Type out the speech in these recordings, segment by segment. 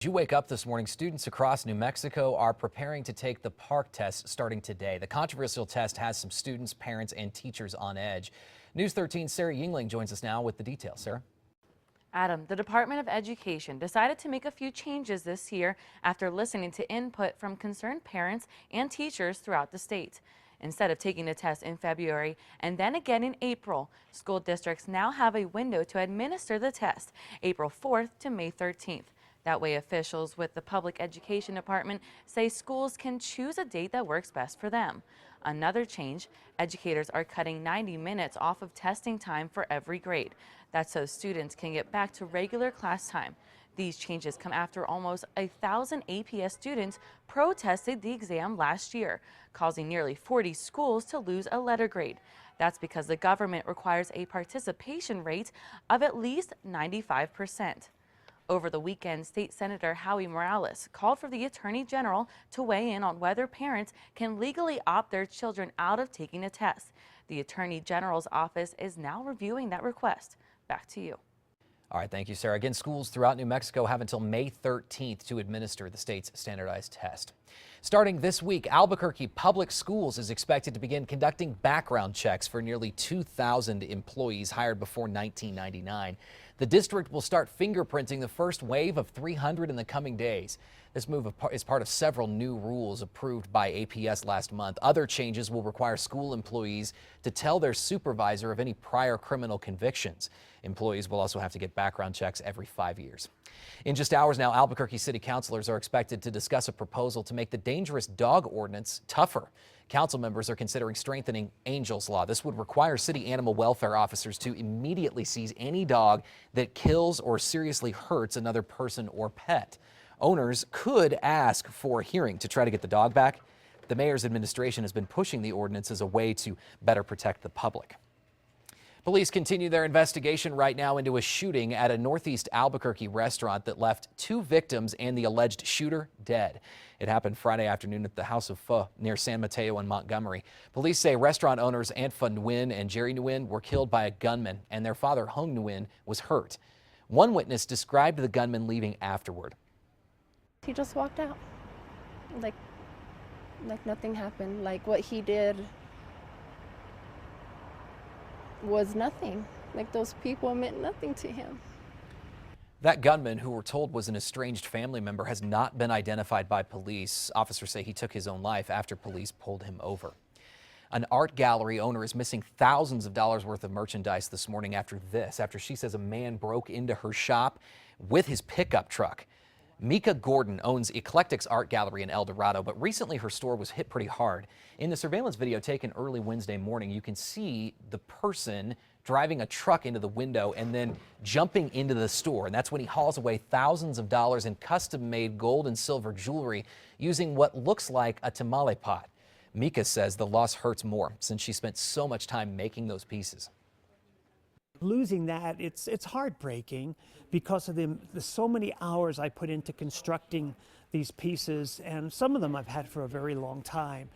As you wake up this morning, students across New Mexico are preparing to take the PARCC test starting today. The controversial test has some students, parents, and teachers on edge. News 13's Sarah Yingling joins us now with the details. Sarah? Adam, the Department of Education decided to make a few changes this year after listening to input from concerned parents and teachers throughout the state. Instead of taking the test in February and then again in April, school districts now have a window to administer the test, April 4th to May 13th. That way, officials with the Public Education Department say schools can choose a date that works best for them. Another change, educators are cutting 90 minutes off of testing time for every grade. That's so students can get back to regular class time. These changes come after almost 1,000 APS students protested the exam last year, causing nearly 40 schools to lose a letter grade. That's because the government requires a participation rate of at least 95%. Over the weekend, State Senator Howie Morales called for the Attorney General to weigh in on whether parents can legally opt their children out of taking a test. The Attorney General's office is now reviewing that request. Back to you. All right, thank you, Sarah. Again, schools throughout New Mexico have until May 13th to administer the state's standardized test. Starting this week, Albuquerque Public Schools is expected to begin conducting background checks for nearly 2,000 employees hired before 1999. The district will start fingerprinting the first wave of 300 in the coming days. This move is part of several new rules approved by APS last month. Other changes will require school employees to tell their supervisor of any prior criminal convictions. Employees will also have to get background checks every 5 years. In just hours now, Albuquerque city councilors are expected to discuss a proposal to make the dangerous dog ordinance tougher. Council members are considering strengthening Angel's Law. This would require city animal welfare officers to immediately seize any dog that kills or seriously hurts another person or pet. Owners could ask for a hearing to try to get the dog back. The mayor's administration has been pushing the ordinance as a way to better protect the public. Police continue their investigation right now into a shooting at a northeast Albuquerque restaurant that left 2 victims and the alleged shooter dead. It happened Friday afternoon at the House of Pho near San Mateo and Montgomery. Police say restaurant owners Anpha Nguyen and Jerry Nguyen were killed by a gunman, and their father Hung Nguyen was hurt. One witness described the gunman leaving afterward. He just walked out, like nothing happened. Like what he did was nothing. Like those people meant nothing to him. That gunman, who we're told was an estranged family member, has not been identified by police. Officers say he took his own life after police pulled him over. An art gallery owner is missing thousands of dollars worth of merchandise this morning after she says a man broke into her shop with his pickup truck. Mika Gordon owns Eclectics Art Gallery in El Dorado, but recently her store was hit pretty hard. In the surveillance video taken early Wednesday morning, you can see the person driving a truck into the window and then jumping into the store. And that's when he hauls away thousands of dollars in custom-made gold and silver jewelry using what looks like a tamale pot. Mika says the loss hurts more since she spent so much time making those pieces. Losing that, it's heartbreaking because of the so many hours I put into constructing these pieces, and some of them I've had for a very long time.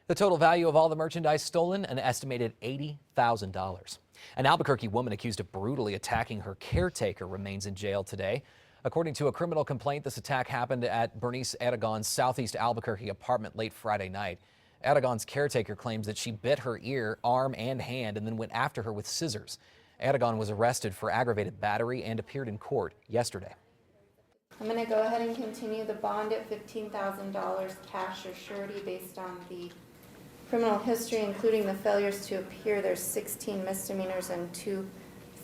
The total value of all the merchandise stolen, an estimated $80,000. An Albuquerque woman accused of brutally attacking her caretaker remains in jail today. According to a criminal complaint, this attack happened at Bernice Aragon's southeast Albuquerque apartment late Friday night. Aragon's caretaker claims that she bit her ear, arm, and hand and then went after her with scissors. Aragon was arrested for aggravated battery and appeared in court yesterday. I'm going to go ahead and continue the bond at $15,000 cash or surety based on the criminal history, including the failures to appear. There's 16 misdemeanors and 2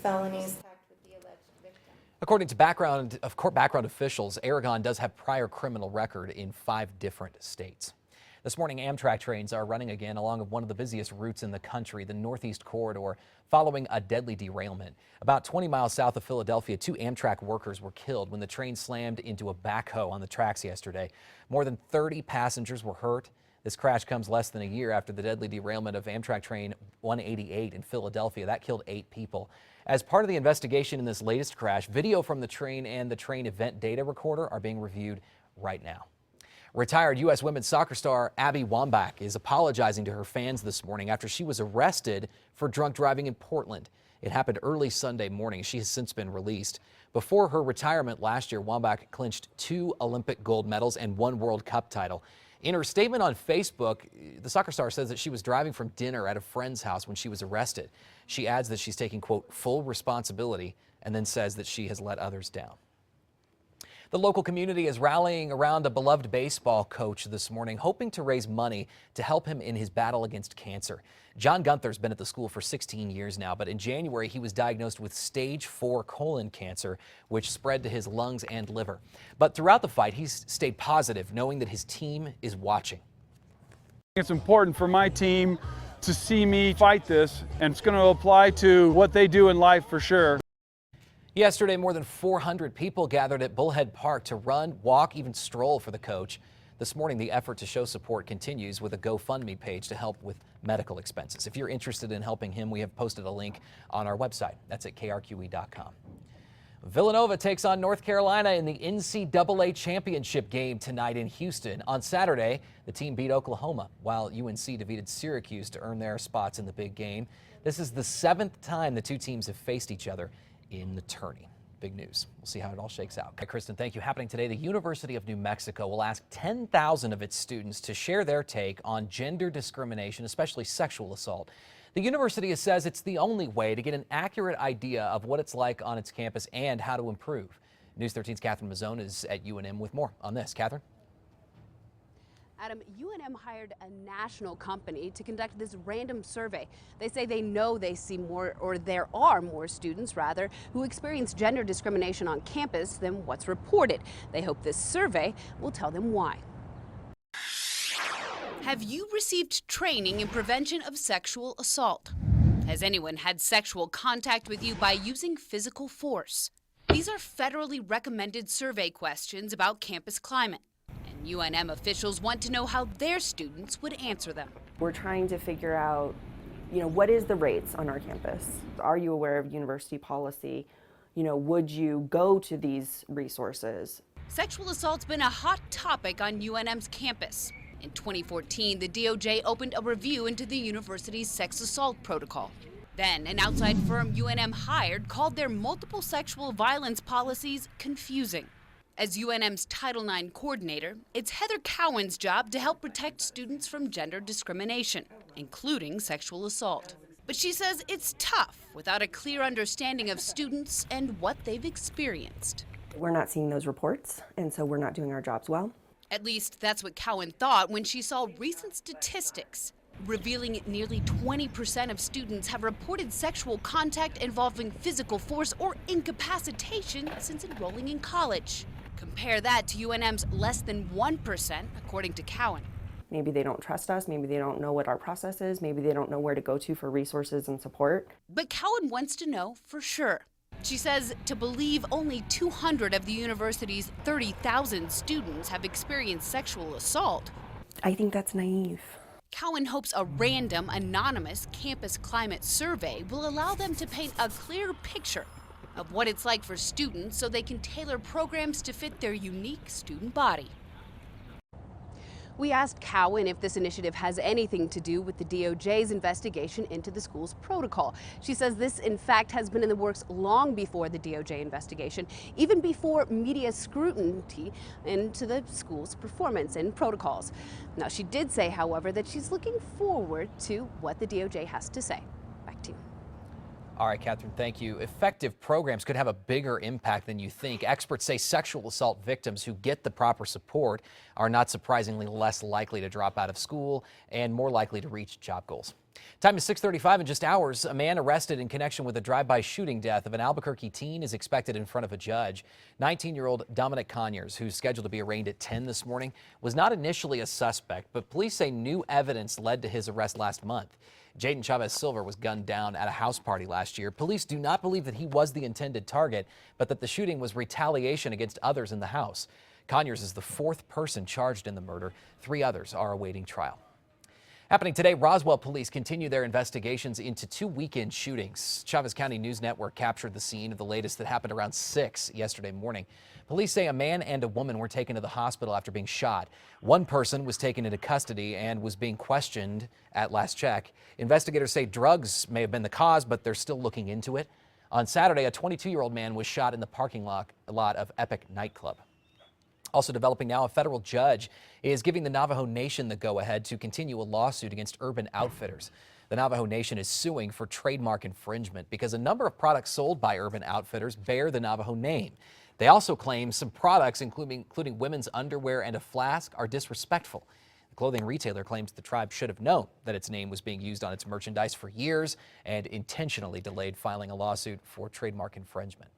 felonies with the alleged victim. According to court background officials, Aragon does have prior criminal record in 5 different states. This morning, Amtrak trains are running again along one of the busiest routes in the country, the Northeast Corridor, following a deadly derailment. About 20 miles south of Philadelphia, 2 Amtrak workers were killed when the train slammed into a backhoe on the tracks yesterday. More than 30 passengers were hurt. This crash comes less than a year after the deadly derailment of Amtrak train 188 in Philadelphia. That killed 8 people. As part of the investigation in this latest crash, video from the train and the train event data recorder are being reviewed right now. Retired U.S. women's soccer star Abby Wambach is apologizing to her fans this morning after she was arrested for drunk driving in Portland. It happened early Sunday morning. She has since been released. Before her retirement last year, Wambach clinched 2 Olympic gold medals and 1 World Cup title. In her statement on Facebook, the soccer star says that she was driving from dinner at a friend's house when she was arrested. She adds that she's taking, quote, full responsibility, and then says that she has let others down. The local community is rallying around a beloved baseball coach this morning, hoping to raise money to help him in his battle against cancer. John Gunther's been at the school for 16 years now, but in January he was diagnosed with stage 4 colon cancer, which spread to his lungs and liver. But throughout the fight, he's stayed positive, knowing that his team is watching. It's important for my team to see me fight this, and it's going to apply to what they do in life for sure. Yesterday, more than 400 people gathered at Bullhead Park to run, walk, even stroll for the coach. This morning, the effort to show support continues with a GoFundMe page to help with medical expenses. If you're interested in helping him, we have posted a link on our website. That's at KRQE.com. Villanova takes on North Carolina in the NCAA championship game tonight in Houston. On Saturday, the team beat Oklahoma, while UNC defeated Syracuse to earn their spots in the big game. This is the 7th time the two teams have faced each other in the tourney. Big news. We'll see how it all shakes out. Okay, Kristen, thank you. Happening today, the University of New Mexico will ask 10,000 of its students to share their take on gender discrimination, especially sexual assault. The university says it's the only way to get an accurate idea of what it's like on its campus and how to improve. News 13's Catherine Mazzone is at UNM with more on this. Catherine? Adam, UNM hired a national company to conduct this random survey. They say they know they see more, or there are more students, rather, who experience gender discrimination on campus than what's reported. They hope this survey will tell them why. Have you received training in prevention of sexual assault? Has anyone had sexual contact with you by using physical force? These are federally recommended survey questions about campus climate. UNM officials want to know how their students would answer them. We're trying to figure out, what is the rates on our campus? Are you aware of university policy? Would you go to these resources? Sexual assault's been a hot topic on UNM's campus. In 2014, the DOJ opened a review into the university's sex assault protocol. Then, an outside firm UNM hired called their multiple sexual violence policies confusing. As UNM's Title IX coordinator, it's Heather Cowan's job to help protect students from gender discrimination, including sexual assault. But she says it's tough without a clear understanding of students and what they've experienced. We're not seeing those reports, and so we're not doing our jobs well. At least that's what Cowan thought when she saw recent statistics revealing nearly 20% of students have reported sexual contact involving physical force or incapacitation since enrolling in college. Compare that to UNM's less than 1%, according to Cowan. Maybe they don't trust us, maybe they don't know what our process is, maybe they don't know where to go to for resources and support. But Cowan wants to know for sure. She says to believe only 200 of the university's 30,000 students have experienced sexual assault. I think that's naive. Cowan hopes a random, anonymous campus climate survey will allow them to paint a clear picture of what it's like for students so they can tailor programs to fit their unique student body. We asked Cowan if this initiative has anything to do with the DOJ's investigation into the school's protocol. She says this, in fact, has been in the works long before the DOJ investigation, even before media scrutiny into the school's performance and protocols. Now, she did say, however, that she's looking forward to what the DOJ has to say. Back to you. All right, Catherine, thank you. Effective programs could have a bigger impact than you think. Experts say sexual assault victims who get the proper support are not surprisingly less likely to drop out of school and more likely to reach job goals. Time is 6:35 in just hours. A man arrested in connection with a drive-by shooting death of an Albuquerque teen is expected in front of a judge. 19-year-old Dominic Conyers, who's scheduled to be arraigned at 10 this morning, was not initially a suspect, but police say new evidence led to his arrest last month. Jaden Chavez Silver was gunned down at a house party last year. Police do not believe that he was the intended target, but that the shooting was retaliation against others in the house. Conyers is the 4th person charged in the murder. 3 others are awaiting trial. Happening today, Roswell police continue their investigations into 2 weekend shootings. Chavez County News Network captured the scene of the latest that happened around 6 yesterday morning. Police say a man and a woman were taken to the hospital after being shot. One person was taken into custody and was being questioned at last check. Investigators say drugs may have been the cause, but they're still looking into it. On Saturday, a 22-year-old man was shot in the parking lot of Epic nightclub. Also developing now, a federal judge is giving the Navajo Nation the go-ahead to continue a lawsuit against Urban Outfitters. The Navajo Nation is suing for trademark infringement because a number of products sold by Urban Outfitters bear the Navajo name. They also claim some products, including women's underwear and a flask, are disrespectful. The clothing retailer claims the tribe should have known that its name was being used on its merchandise for years and intentionally delayed filing a lawsuit for trademark infringement.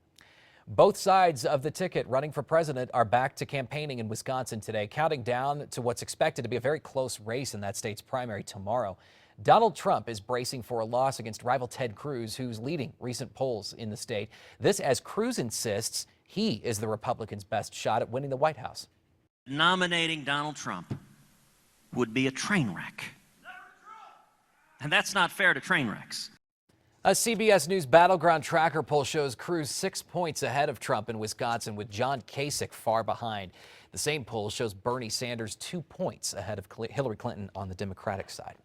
Both sides of the ticket running for president are back to campaigning in Wisconsin today, counting down to what's expected to be a very close race in that state's primary tomorrow. Donald Trump is bracing for a loss against rival Ted Cruz, who's leading recent polls in the state. This as Cruz insists he is the Republicans' best shot at winning the White House. Nominating Donald Trump would be a train wreck. And that's not fair to train wrecks. A CBS News Battleground Tracker poll shows Cruz 6 points ahead of Trump in Wisconsin, with John Kasich far behind. The same poll shows Bernie Sanders 2 points ahead of Hillary Clinton on the Democratic side.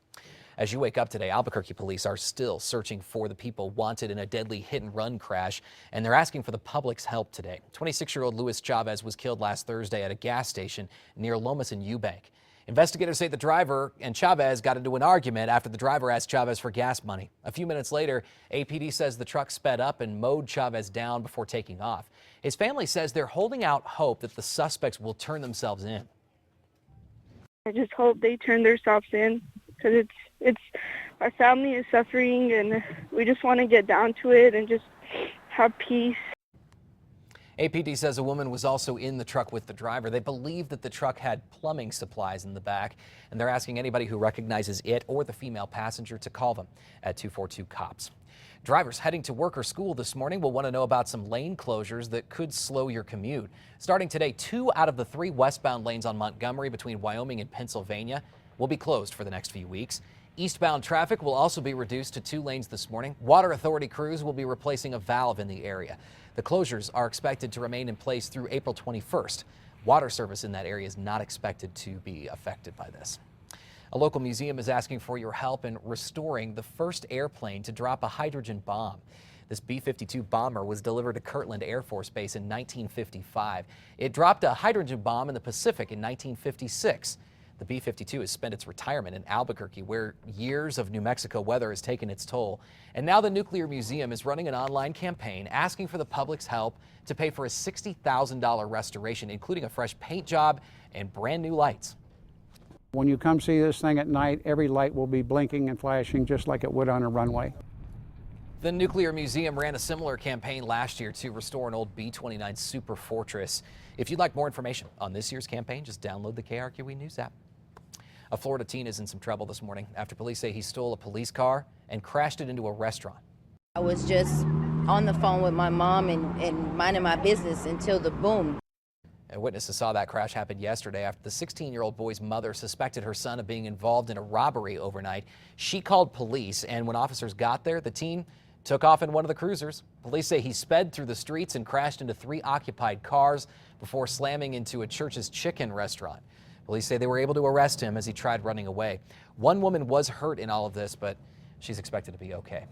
As you wake up today, Albuquerque police are still searching for the people wanted in a deadly hit-and-run crash, and they're asking for the public's help today. 26-year-old Luis Chavez was killed last Thursday at a gas station near Lomas and Eubank. Investigators say the driver and Chavez got into an argument after the driver asked Chavez for gas money. A few minutes later, APD says the truck sped up and mowed Chavez down before taking off. His family says they're holding out hope that the suspects will turn themselves in. I just hope they turn themselves in, because it's our family is suffering, and we just want to get down to it and just have peace. APD says a woman was also in the truck with the driver. They believe that the truck had plumbing supplies in the back, and they're asking anybody who recognizes it or the female passenger to call them at 242-COPS. Drivers heading to work or school this morning will want to know about some lane closures that could slow your commute. Starting today, 2 out of the 3 westbound lanes on Montgomery between Wyoming and Pennsylvania will be closed for the next few weeks. Eastbound traffic will also be reduced to 2 lanes this morning. Water Authority crews will be replacing a valve in the area. The closures are expected to remain in place through April 21st. Water service in that area is not expected to be affected by this. A local museum is asking for your help in restoring the first airplane to drop a hydrogen bomb. This B52 bomber was delivered to Kirtland Air Force Base in 1955. It dropped a hydrogen bomb in the Pacific in 1956. The B-52 has spent its retirement in Albuquerque, where years of New Mexico weather has taken its toll. And now the Nuclear Museum is running an online campaign asking for the public's help to pay for a $60,000 restoration, including a fresh paint job and brand new lights. When you come see this thing at night, every light will be blinking and flashing just like it would on a runway. The Nuclear Museum ran a similar campaign last year to restore an old B-29 Super Fortress. If you'd like more information on this year's campaign, just download the KRQE News app. A Florida teen is in some trouble this morning after police say he stole a police car and crashed it into a restaurant. I was just on the phone with my mom and minding my business until the boom. And witnesses saw that crash happen yesterday after the 16-year-old boy's mother suspected her son of being involved in a robbery overnight. She called police, and when officers got there, the teen took off in one of the cruisers. Police say he sped through the streets and crashed into 3 occupied cars before slamming into a Church's Chicken restaurant. Police say they were able to arrest him as he tried running away. One woman was hurt in all of this, but she's expected to be okay.